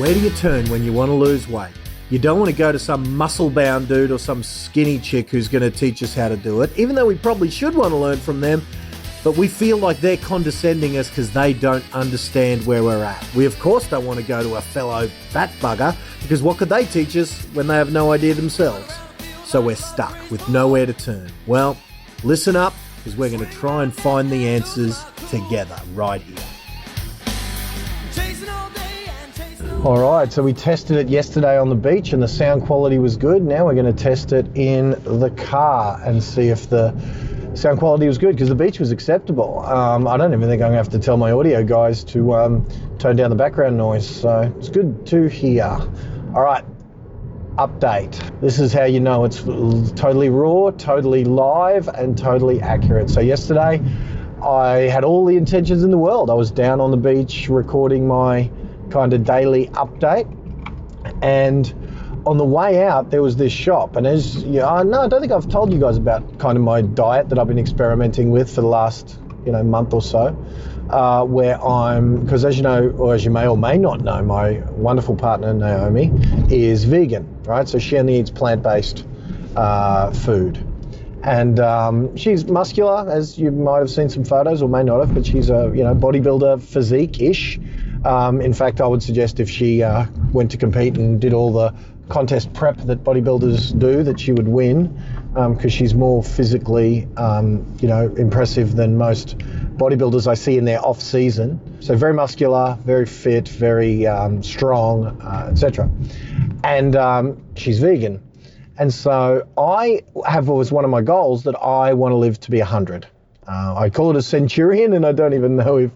Where do you turn when you want to lose weight? You don't want to go to some muscle-bound dude or some skinny chick who's going to teach us how to do it, even though we probably should want to learn from them, but we feel like they're condescending us because they don't understand where we're at. We, of course, don't want to go to a fellow fat bugger, because what could they teach us when they have no idea themselves? So we're stuck with nowhere to turn. Well, listen up, because we're going to try and find the answers together right here. All right, so we tested it yesterday on the beach and the sound quality was good. Now we're going to test it in the car and see if the sound quality was good, because the beach was acceptable. I don't even think I'm going to have to tell my audio guys to tone down the background noise, so it's good to hear. All right, update. This is how you know it's totally raw, totally live, and totally accurate. So yesterday, I had all the intentions in the world. I was down on the beach recording my kind of daily update, and on the way out there was this shop, and as you know, no, I don't think I've told you guys about kind of my diet that I've been experimenting with for the last month or so, where because as you know, or as you may or may not know, my wonderful partner Naomi is vegan, right? So she only eats plant-based food. And she's muscular, as you might have seen some photos, or may not have, but she's a bodybuilder physique-ish. In fact, I would suggest if she went to compete and did all the contest prep that bodybuilders do, that she would win, because she's more physically, impressive than most bodybuilders I see in their off-season. So very muscular, very fit, very strong, etc. And she's vegan. And so I have always one of my goals that I want to live to be 100. I call it a centurion, and I don't even know if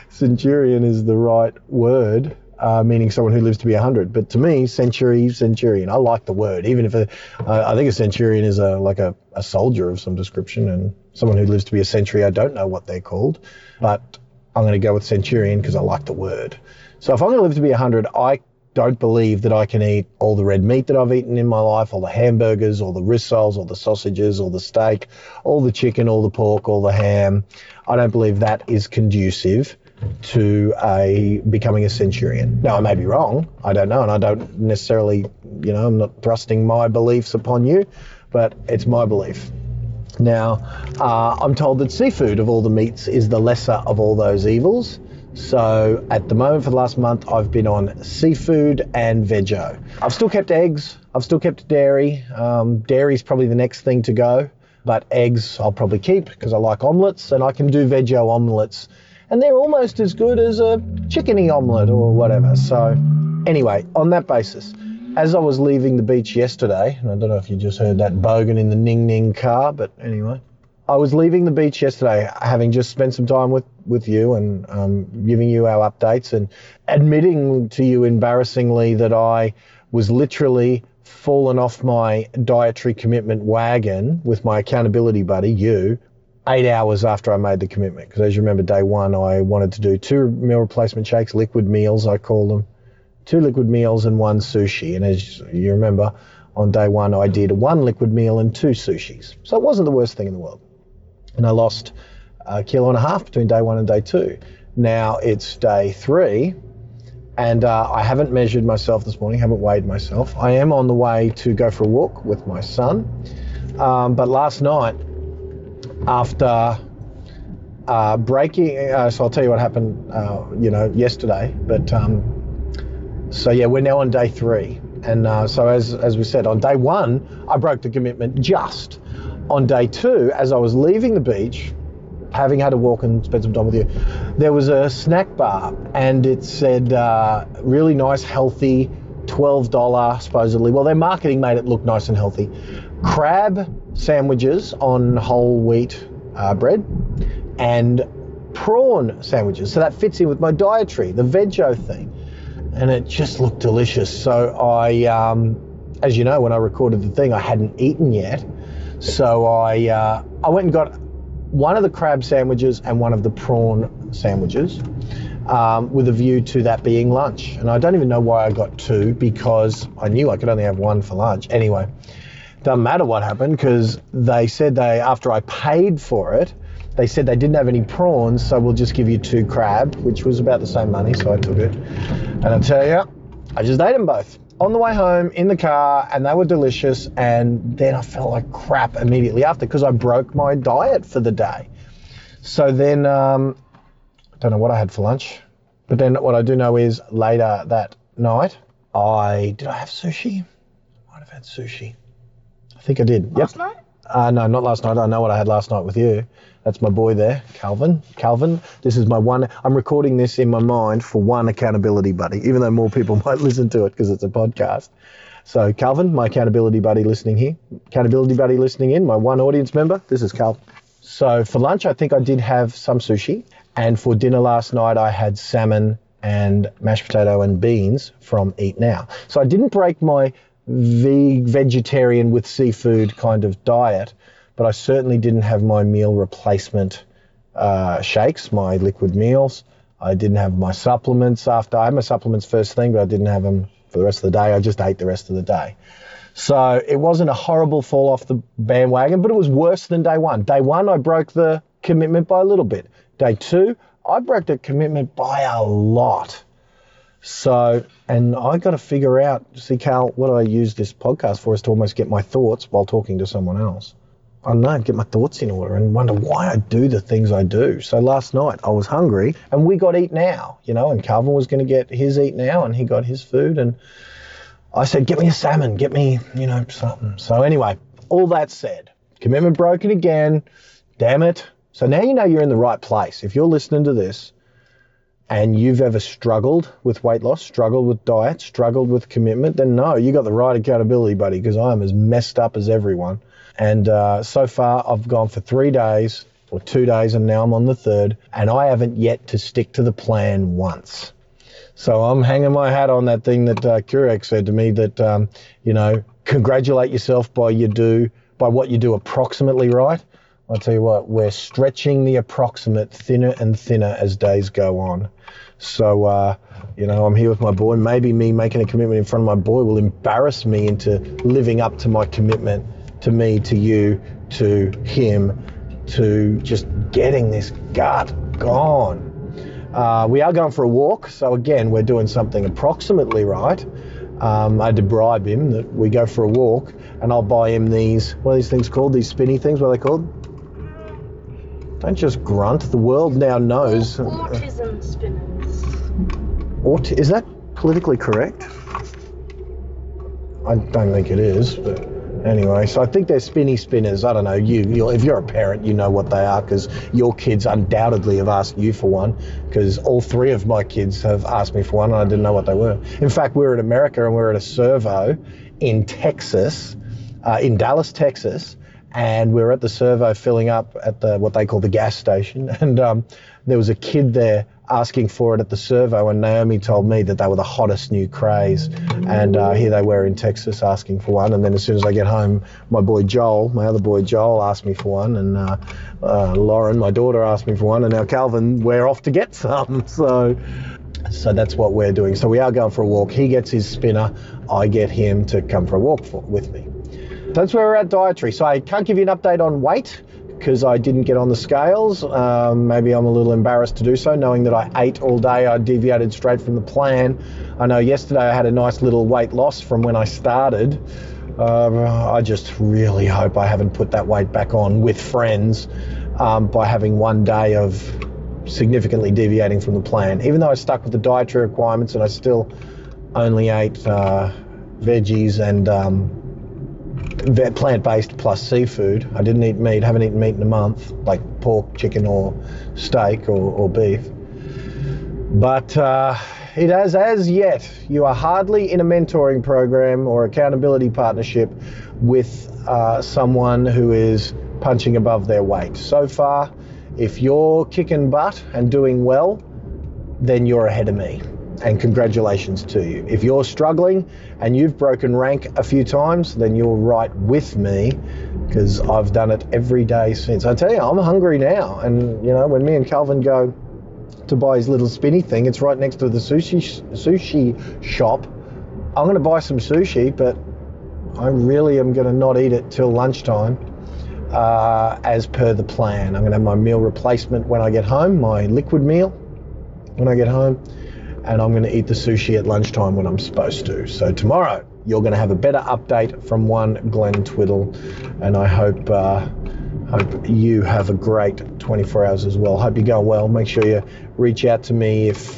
centurion is the right word, meaning someone who lives to be 100. But to me, centurion, I like the word, even if I think a centurion is a soldier of some description, and someone who lives to be a century, I don't know what they're called, but I'm going to go with centurion because I like the word. So if I'm going to live to be 100, I don't believe that I can eat all the red meat that I've eaten in my life, all the hamburgers, all the rissoles, all the sausages, all the steak, all the chicken, all the pork, all the ham. I don't believe that is conducive to becoming a centurion. Now, I may be wrong. I don't know, and I don't necessarily, I'm not thrusting my beliefs upon you, but it's my belief. Now, I'm told that seafood of all the meats is the lesser of all those evils. So at the moment, for the last month, I've been on seafood and veggie. I've still kept eggs. I've still kept dairy. Dairy's probably the next thing to go, but eggs I'll probably keep because I like omelettes, and I can do veggie omelettes, and they're almost as good as a chickeny omelette or whatever. So anyway, on that basis, as I was leaving the beach yesterday, and I don't know if you just heard that bogan in the Ning Ning car, but anyway, I was leaving the beach yesterday, having just spent some time with you and giving you our updates, and admitting to you embarrassingly that I was literally fallen off my dietary commitment wagon with my accountability buddy, you, 8 hours after I made the commitment. Because as you remember, day one, I wanted to do 2 meal replacement shakes, liquid meals, I call them, 2 liquid meals and 1 sushi. And as you remember, on day one, I did 1 liquid meal and 2 sushis. So it wasn't the worst thing in the world. And I lost 1.5 kilos between day 1 and day 2. Now it's day 3, and I haven't measured myself this morning, haven't weighed myself. I am on the way to go for a walk with my son. But last night, after breaking, so I'll tell you what happened, yesterday. But so yeah, we're now on day 3. And so as we said, on day 1, I broke the commitment just. On day 2, as I was leaving the beach, having had a walk and spent some time with you, there was a snack bar, and it said really nice, healthy, $12 supposedly. Well, their marketing made it look nice and healthy. Crab sandwiches on whole wheat bread and prawn sandwiches. So that fits in with my dietary, the veggie thing. And it just looked delicious. So I, as you know, when I recorded the thing, I hadn't eaten yet. So I went and got one of the crab sandwiches and one of the prawn sandwiches, with a view to that being lunch. And I don't even know why I got 2, because I knew I could only have 1 for lunch. Anyway, doesn't matter what happened, because they said after I paid for it, they said they didn't have any prawns, so we'll just give you 2 crab, which was about the same money, so I took it. And I tell you, I just ate them both on the way home in the car, and they were delicious. And then I felt like crap immediately after because I broke my diet for the day. So then, I don't know what I had for lunch, but then what I do know is later that night, did I have sushi? I might have had sushi. I think I did. Last night? No, not last night. I know what I had last night with you. That's my boy there, Calvin. Calvin, this is my one. I'm recording this in my mind for one accountability buddy, even though more people might listen to it because it's a podcast. So Calvin, my accountability buddy listening here. Accountability buddy listening in, my one audience member. This is Calvin. So for lunch, I think I did have some sushi. And for dinner last night, I had salmon and mashed potato and beans from Eat Now. So I didn't break my vegetarian with seafood kind of diet, but I certainly didn't have my meal replacement shakes, my liquid meals. I didn't have my supplements after. I had my supplements first thing, but I didn't have them for the rest of the day. I just ate the rest of the day. So it wasn't a horrible fall off the bandwagon, but it was worse than day one. Day one, I broke the commitment by a little bit. Day two, I broke the commitment by a lot. So, and I got to figure out, see, Cal, what I use this podcast for is to almost get my thoughts while talking to someone else. I don't know, get my thoughts in order and wonder why I do the things I do. So last night I was hungry and we got Eat Now, and Calvin was going to get his Eat Now and he got his food. And I said, get me a salmon, get me, something. So anyway, all that said, commitment broken again, damn it. So now you know you're in the right place. If you're listening to this and you've ever struggled with weight loss, struggled with diet, struggled with commitment, then no, you got the right accountability buddy because I'm as messed up as everyone. And so far I've gone for 3 days or 2 days and now I'm on the third and I haven't yet to stick to the plan once. So I'm hanging my hat on that thing that Kurek said to me that, congratulate yourself by what you do approximately right. I'll tell you what, we're stretching the approximate thinner and thinner as days go on. So, I'm here with my boy. Maybe me making a commitment in front of my boy will embarrass me into living up to my commitment to me, to you, to him, to just getting this gut gone. We are going for a walk. So again, we're doing something approximately right. I had to bribe him that we go for a walk and I'll buy him these, what are these things called? These spinny things, what are they called? Don't just grunt. The world now knows. Autism spinners. Is that politically correct? I don't think it is, but anyway. So I think they're spinny spinners. I don't know. If you're a parent, you know what they are because your kids undoubtedly have asked you for one because all three of my kids have asked me for one and I didn't know what they were. In fact, we were in America and we were at a servo in Texas, in Dallas, Texas. And we were at the servo filling up at what they call the gas station. And there was a kid there asking for it at the servo. And Naomi told me that they were the hottest new craze. And here they were in Texas asking for one. And then as soon as I get home, my other boy Joel asked me for one. And Lauren, my daughter, asked me for one. And now Calvin, we're off to get some. So that's what we're doing. So we are going for a walk. He gets his spinner. I get him to come for a walk with me. That's where we're at dietary. So I can't give you an update on weight because I didn't get on the scales. Maybe I'm a little embarrassed to do so, knowing that I ate all day. I deviated straight from the plan. I know yesterday I had a nice little weight loss from when I started. I just really hope I haven't put that weight back on with friends by having 1 day of significantly deviating from the plan. Even though I stuck with the dietary requirements and I still only ate veggies and plant-based plus seafood. I didn't eat meat, haven't eaten meat in a month, like pork, chicken or steak or beef. But it has as yet, you are hardly in a mentoring program or accountability partnership with someone who is punching above their weight. So far, if you're kicking butt and doing well, then you're ahead of me. And congratulations to you. If you're struggling and you've broken rank a few times, then you're right with me because I've done it every day since. I tell you, I'm hungry now. And, when me and Calvin go to buy his little spinny thing, it's right next to the sushi shop. I'm going to buy some sushi, but I really am going to not eat it till lunchtime as per the plan. I'm going to have my meal replacement when I get home, my liquid meal when I get home. and I'm going to eat the sushi at lunchtime when I'm supposed to. So tomorrow you're going to have a better update from one Glenn Twiddle, and I hope you have a great 24 hours as well. Hope you're going well. Make sure you reach out to me if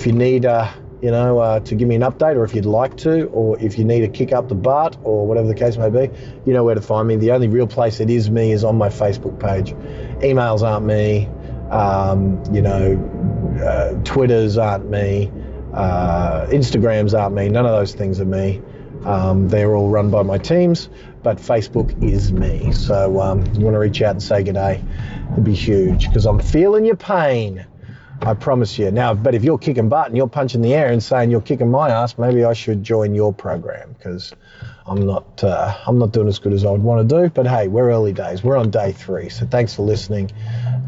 you need to give me an update, or if you'd like to, or if you need a kick up the butt, or whatever the case may be. You know where to find me. The only real place it is me is on my Facebook page. Emails aren't me. Twitters aren't me. Instagrams aren't me. None of those things are me. They're all run by my teams, but Facebook is me. So you want to reach out and say g'day, it'd be huge, because I'm feeling your pain. I promise you. Now, but if you're kicking butt and you're punching the air and saying you're kicking my ass, maybe I should join your program, because I'm not doing as good as I would want to do. But hey, we're early days. We're on day 3. So thanks for listening.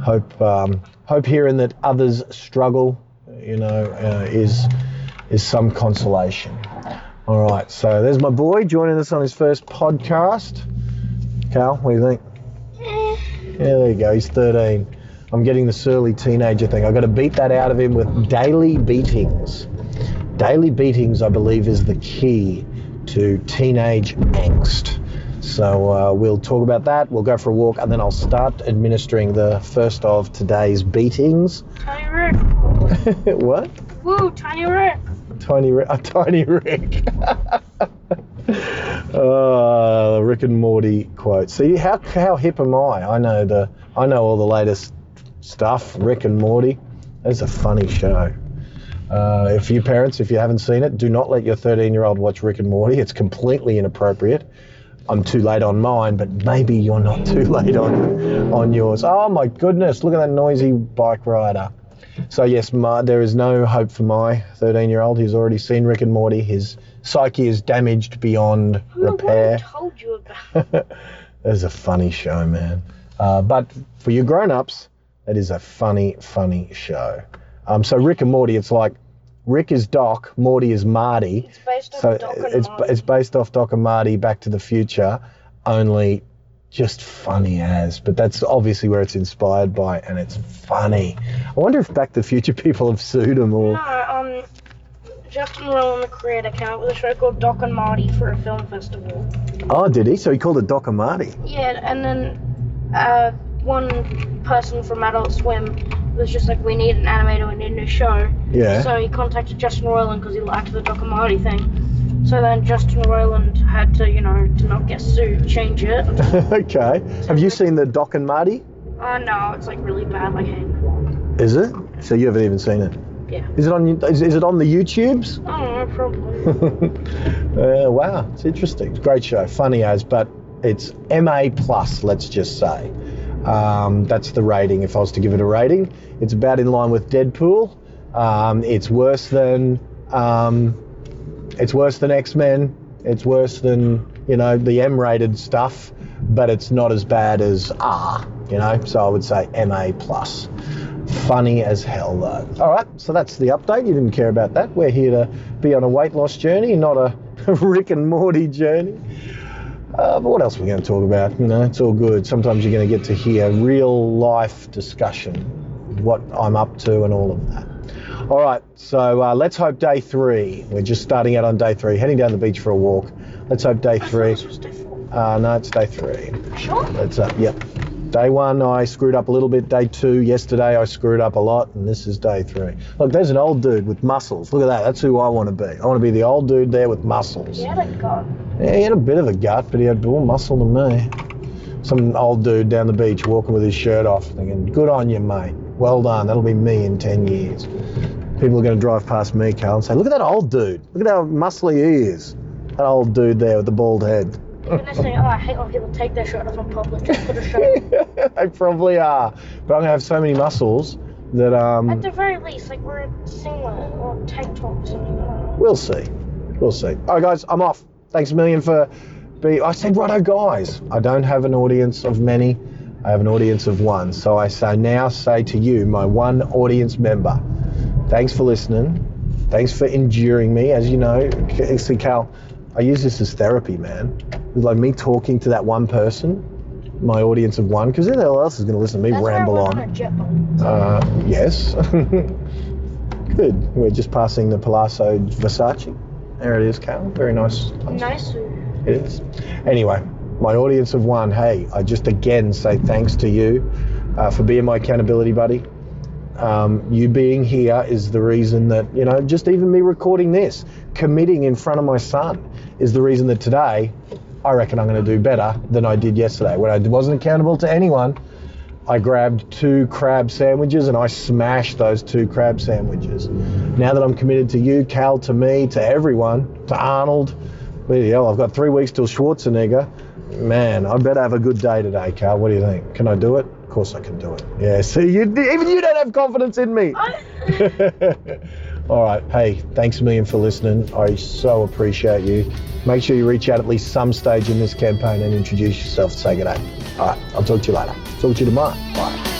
Hope hearing that others struggle, is some consolation. All right. So there's my boy joining us on his first podcast. Cal, what do you think? Yeah, there you go. He's 13. I'm getting the surly teenager thing. I've got to beat that out of him with daily beatings. Daily beatings, I believe, is the key to teenage angst. So we'll talk about that. We'll go for a walk, and then I'll start administering the first of today's beatings. Tiny Rick. What? Woo, Tiny Rick. Tiny Rick. Rick and Morty quote. See how hip am I? I know all the latest stuff. Rick and Morty. That's a funny show. If you parents, if you haven't seen it, do not let your 13-year-old watch Rick and Morty. It's completely inappropriate. I'm too late on mine, but maybe you're not too late on yours. Oh my goodness, look at that noisy bike rider. So yes, there is no hope for my 13-year-old. He's already seen Rick and Morty. His psyche is damaged beyond repair. I told you about it. That's a funny show, man. But for you grown-ups, that is a funny show. So Rick and Morty, it's like Rick is Doc, Morty is Marty. It's based off Doc and Marty. It's based off Doc and Marty, Back to the Future, only just funny as. But that's obviously where it's inspired by, and it's funny. I wonder if Back to the Future people have sued him or... No, Justin Roiland, the creator, came up with a show called Doc and Marty for a film festival. Oh, did he? So he called it Doc and Marty? Yeah, and then one person from Adult Swim was just like, we need an animator, we need a new show. Yeah. So he contacted Justin Roiland because he liked the Doc and Marty thing. So then Justin Roiland had to, to not get sued, change it. Okay. Have you seen the Doc and Marty? No, it's like really bad, like hate. Is it? So you haven't even seen it? Yeah. Is it on the YouTubes? I don't know, probably. Wow, it's interesting. It's a great show, funny as, but it's MA+, let's just say. That's the rating. If I was to give it a rating, it's about in line with Deadpool. It's worse than X-Men. It's worse than the M-rated stuff, but it's not as bad as R. So I would say MA+. Funny as hell though. All right, so that's the update. You didn't care about that. We're here to be on a weight loss journey, not a Rick and Morty journey. But what else are we going to talk about? It's all good. Sometimes you're going to get to hear real life discussion, what I'm up to and all of that. All right, so let's hope day 3. We're just starting out on day 3, heading down the beach for a walk. Let's hope day 3. I thought this was day 4. No, it's day 3. Sure? Yep. Day 1, I screwed up a little bit. Day 2, yesterday, I screwed up a lot, and this is day 3. Look, there's an old dude with muscles. Look at that. That's who I want to be. I want to be the old dude there with muscles. He had a gut. Yeah, he had a bit of a gut, but he had more muscle than me. Some old dude down the beach walking with his shirt off, thinking, good on you, mate. Well done. That'll be me in 10 years. People are going to drive past me, Carl, and say, look at that old dude. Look at how muscly he is. That old dude there with the bald head. You're going to say, I hate when people take their shirt off in public just for the show. They probably are. But I'm going to have so many muscles that... At the very least, like we're a singlet or tank top or something. We'll see. All right, guys, I'm off. Thanks a million for being... I said, righto, guys. I don't have an audience of many. I have an audience of one. So I now say to you, my one audience member, thanks for listening. Thanks for enduring me. As you know, see, Cal, I use this as therapy, man. It's like me talking to that one person, my audience of one, because who the hell else is going to listen to me ramble on? That's why I went on a jet boat. Yes. Good. We're just passing the Palazzo Versace. There it is, Cal. Very nice. Nice. It is. Anyway, my audience of one, hey, I just again say thanks to you for being my accountability buddy. You being here is the reason that, you know, just even me recording this, committing in front of my son is the reason that today I reckon I'm going to do better than I did yesterday. When I wasn't accountable to anyone, I grabbed 2 crab sandwiches and I smashed those 2 crab sandwiches. Now that I'm committed to you, Cal, to me, to everyone, to Arnold, bloody hell, I've got 3 weeks till Schwarzenegger. Man, I better have a good day today, Cal. What do you think? Can I do it? Of course I can do it. Yeah, see, even you don't have confidence in me. All right, hey, thanks a million for listening. I so appreciate you. Make sure you reach out at least some stage in this campaign and introduce yourself. Say good day. All right, I'll talk to you later. Talk to you tomorrow. Bye.